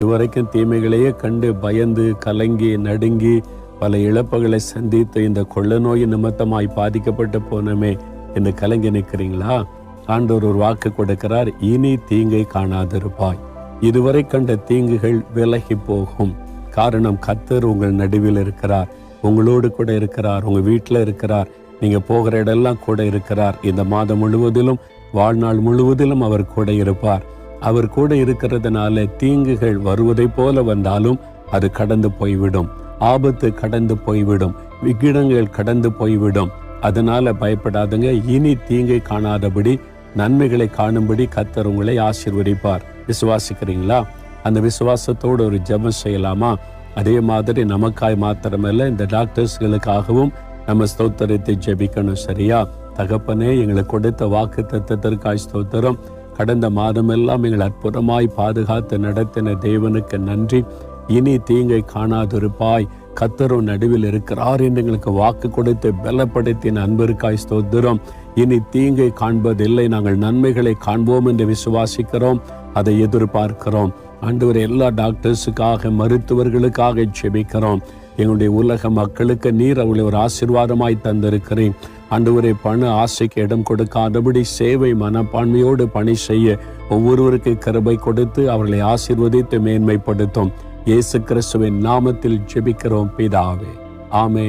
இதுவரைக்கும் தீமைகளையே கண்டு பயந்து கலங்கி நடுங்கி பல இழப்புகளை சந்தித்து இந்த கொள்ள நோய் நிமித்தமாய் பாதிக்கப்பட்டு போனமே என்று கலங்கி நிற்கிறீங்களா? ஆண்டவர் ஒரு வாக்கு கொடுக்கிறார், இனி தீங்கை காணாதிருப்பாய். இதுவரை கண்ட தீங்குகள் விலகி போகும். காரணம், கர்த்தர் உங்கள் நடுவில் இருக்கிறார், உங்களோடு கூட இருக்கிறார், உங்க வீட்டில் இருக்கிறார், நீங்க போகிற இடெல்லாம் கூட இருக்கிறார். இந்த மாதம் முழுவதிலும் வாழ்நாள் முழுவதிலும் அவர் கூட இருப்பார். அவர் கூட இருக்கிறதுனால தீங்குகள் வருவதை போல வந்தாலும் அது கடந்து போய்விடும். ஆபத்து கடந்து போய்விடும். விக்கிடங்கள் கடந்து போய்விடும். அதனால பயப்படாதுங்க. இனி தீங்கை காணாதபடி நன்மைகளை காணும்படி கர்த்தர் உங்களை ஆசீர்வதிப்பார். விசுவாசிக்கிறீங்களா? அந்த விசுவாசத்தோடு ஒரு ஜெபம் செய்யலாமா? அதே மாதிரி நமக்காய் மாத்திரமல்ல, இந்த டாக்டர்ஸ்களுக்காகவும் நம்ம ஸ்தோத்திரத்தை ஜெபிக்கணும். சரியா? தகப்பனே, எங்களுக்கு கொடுத்த வாக்கு தத்தத்திற்காய் ஸ்தோத்திரம். கடந்த மாதமெல்லாம் எங்களை அற்புதமாய் பாதுகாத்து நடத்தின தேவனுக்கு நன்றி. இனி தீங்கை காணாதிருப்பாய், கர்த்தரும் நடுவில் இருக்கிறார் என்று எங்களுக்கு வாக்கு கொடுத்து பலப்படுத்தின அன்பிற்காய் ஸ்தோத்திரம். இனி தீங்கை காண்பதில்லை, நாங்கள் நன்மைகளை காண்போம் என்று விசுவாசிக்கிறோம், அதை எதிர்பார்க்கிறோம். ஆண்டவரே, எல்லா டாக்டர்ஸுக்காக மருத்துவர்களுக்காக ஜெபிக்கிறோம். எங்களுடைய உலக மக்களுக்கு நீர் அவளை ஒரு ஆசீர்வாதமாய் தந்திருக்கிறேன். ஆண்டவரே, பண ஆசைக்கு இடம் கொடுக்காதபடி சேவை மனப்பான்மையோடு பணி செய்ய ஒவ்வொருவருக்கு கிருபை கொடுத்து அவர்களை ஆசீர்வதித்து மேன்மைப்படுத்தும். இயேசு கிறிஸ்துவின் நாமத்தில் ஜெபிக்கிறோம் பிதாவே, ஆமென்.